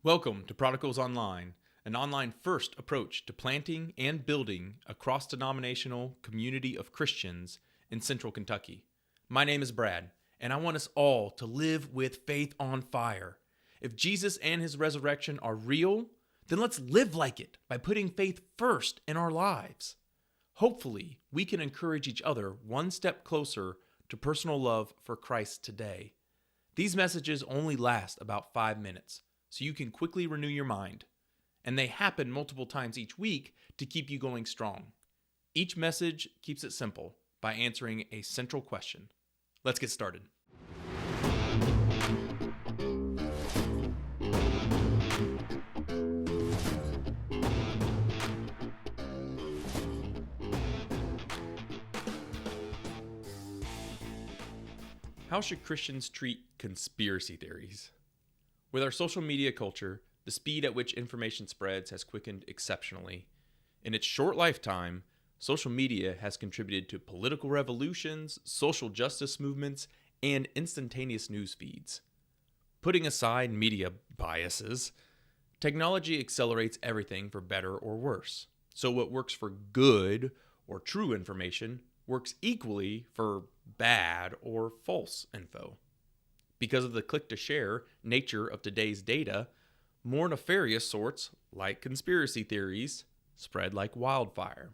Welcome to Prodigals Online, an online-first approach to planting and building a cross-denominational community of Christians in central Kentucky. My name is Brad, and I want us all to live with faith on fire. If Jesus and his resurrection are real, then let's live like it by putting faith first in our lives. Hopefully, we can encourage each other one step closer to personal love for Christ today. These messages only last about 5 minutes, so you can quickly renew your mind. And they happen multiple times each week to keep you going strong. Each message keeps it simple by answering a central question. Let's get started. How should Christians treat conspiracy theories? With our social media culture, the speed at which information spreads has quickened exceptionally. In its short lifetime, social media has contributed to political revolutions, social justice movements, and instantaneous news feeds. Putting aside media biases, technology accelerates everything for better or worse. So what works for good or true information works equally for bad or false info. Because of the click-to-share nature of today's data, more nefarious sorts, like conspiracy theories, spread like wildfire.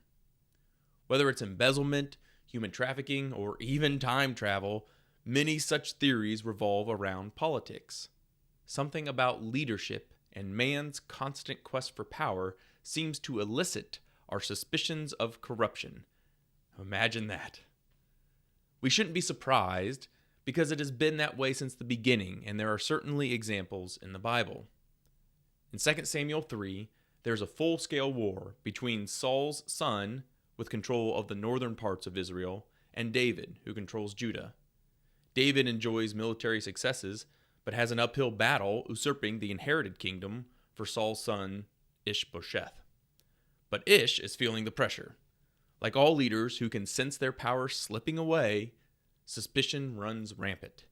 Whether it's embezzlement, human trafficking, or even time travel, many such theories revolve around politics. Something about leadership and man's constant quest for power seems to elicit our suspicions of corruption. Imagine that. We shouldn't be surprised, because it has been that way since the beginning, and there are certainly examples in the Bible. In 2 Samuel 3, there's a full-scale war between Saul's son, with control of the northern parts of Israel, and David, who controls Judah. David enjoys military successes, but has an uphill battle usurping the inherited kingdom for Saul's son, Ishbosheth. But Ish is feeling the pressure. Like all leaders who can sense their power slipping away, suspicion runs rampant.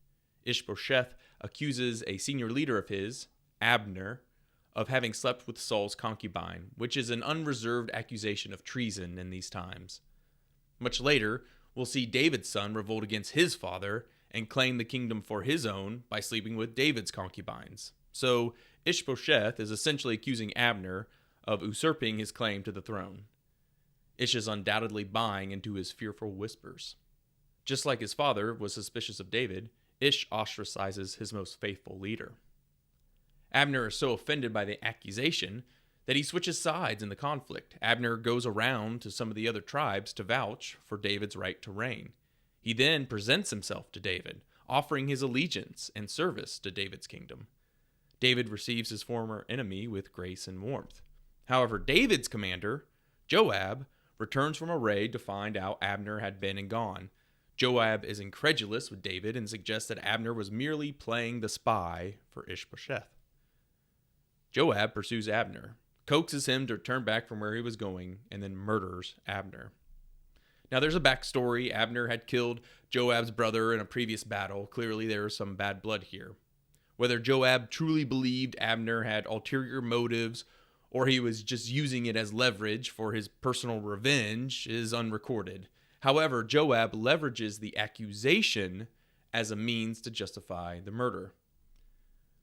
Ishbosheth accuses a senior leader of his, Abner, of having slept with Saul's concubine, which is an unreserved accusation of treason in these times. Much later, we'll see David's son revolt against his father and claim the kingdom for his own by sleeping with David's concubines. So Ishbosheth is essentially accusing Abner of usurping his claim to the throne. Ish is undoubtedly buying into his fearful whispers. Just like his father was suspicious of David, Ish ostracizes his most faithful leader. Abner is so offended by the accusation that he switches sides in the conflict. Abner goes around to some of the other tribes to vouch for David's right to reign. He then presents himself to David, offering his allegiance and service to David's kingdom. David receives his former enemy with grace and warmth. However, David's commander, Joab, returns from a raid to find out Abner had been and gone. Joab is incredulous with David and suggests that Abner was merely playing the spy for Ishbosheth. Joab pursues Abner, coaxes him to return back from where he was going, and then murders Abner. Now there's a backstory. Abner had killed Joab's brother in a previous battle. Clearly there is some bad blood here. Whether Joab truly believed Abner had ulterior motives or he was just using it as leverage for his personal revenge is unrecorded. However, Joab leverages the accusation as a means to justify the murder.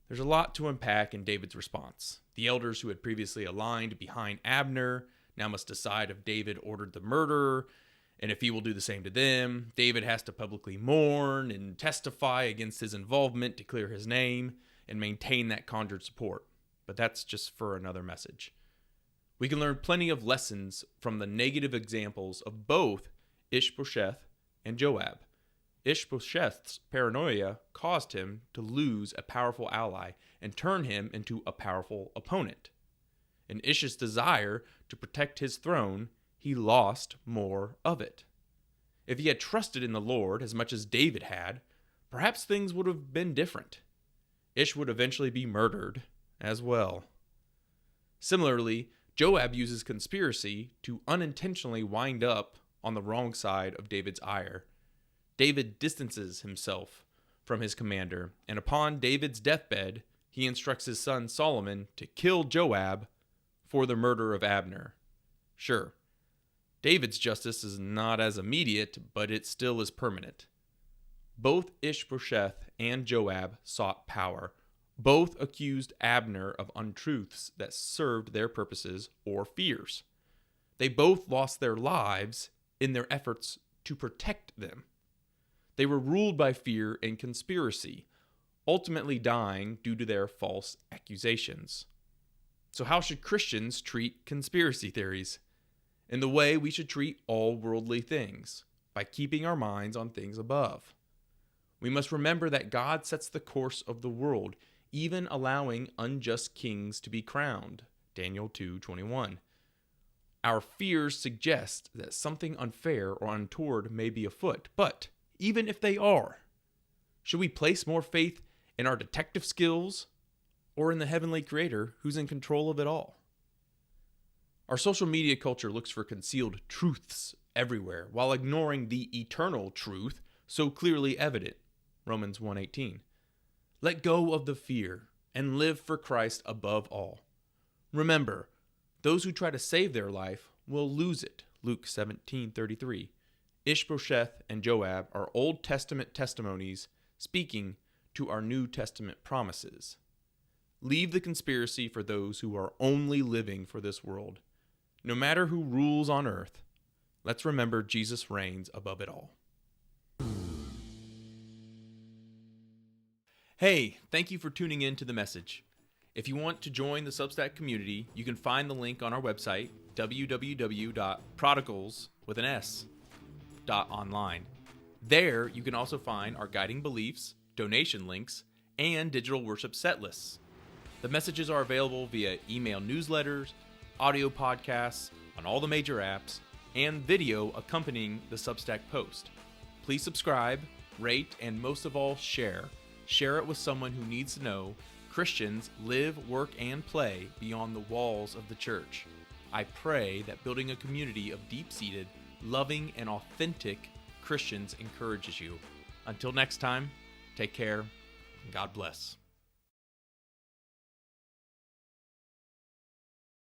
There's a lot to unpack in David's response. The elders who had previously aligned behind Abner now must decide if David ordered the murder, and if he will do the same to them. David has to publicly mourn and testify against his involvement to clear his name and maintain that conjured support. But that's just for another message. We can learn plenty of lessons from the negative examples of both Ishbosheth and Joab. Ishbosheth's paranoia caused him to lose a powerful ally and turn him into a powerful opponent. In Ish's desire to protect his throne, he lost more of it. If he had trusted in the Lord as much as David had, perhaps things would have been different. Ish would eventually be murdered as well. Similarly, Joab uses conspiracy to unintentionally wind up on the wrong side of David's ire. David distances himself from his commander, and upon David's deathbed, he instructs his son Solomon to kill Joab for the murder of Abner. Sure, David's justice is not as immediate, but it still is permanent. Both Ishbosheth and Joab sought power. Both accused Abner of untruths that served their purposes or fears. They both lost their lives in their efforts to protect them. They were ruled by fear and conspiracy, ultimately dying due to their false accusations. So how should Christians treat conspiracy theories? In the way we should treat all worldly things, by keeping our minds on things above. We must remember that God sets the course of the world, even allowing unjust kings to be crowned. Daniel 2:21. Our fears suggest that something unfair or untoward may be afoot, but even if they are, should we place more faith in our detective skills or in the heavenly creator who's in control of it all? Our social media culture looks for concealed truths everywhere while ignoring the eternal truth so clearly evident. Romans 1:18. Let go of the fear and live for Christ above all. Remember, those who try to save their life will lose it. Luke 17:33. Ishbosheth and Joab are Old Testament testimonies speaking to our New Testament promises. Leave the conspiracy for those who are only living for this world. No matter who rules on earth, let's remember Jesus reigns above it all. Hey, thank you for tuning in to the message. If you want to join the Substack community, you can find the link on our website, www.prodigals.online. There, you can also find our guiding beliefs, donation links, and digital worship set lists. The messages are available via email newsletters, audio podcasts on all the major apps, and video accompanying the Substack post. Please subscribe, rate, and most of all, share. Share it with someone who needs to know Christians live, work, and play beyond the walls of the church. I pray that building a community of deep-seated, loving, and authentic Christians encourages you. Until next time, take care, and God bless.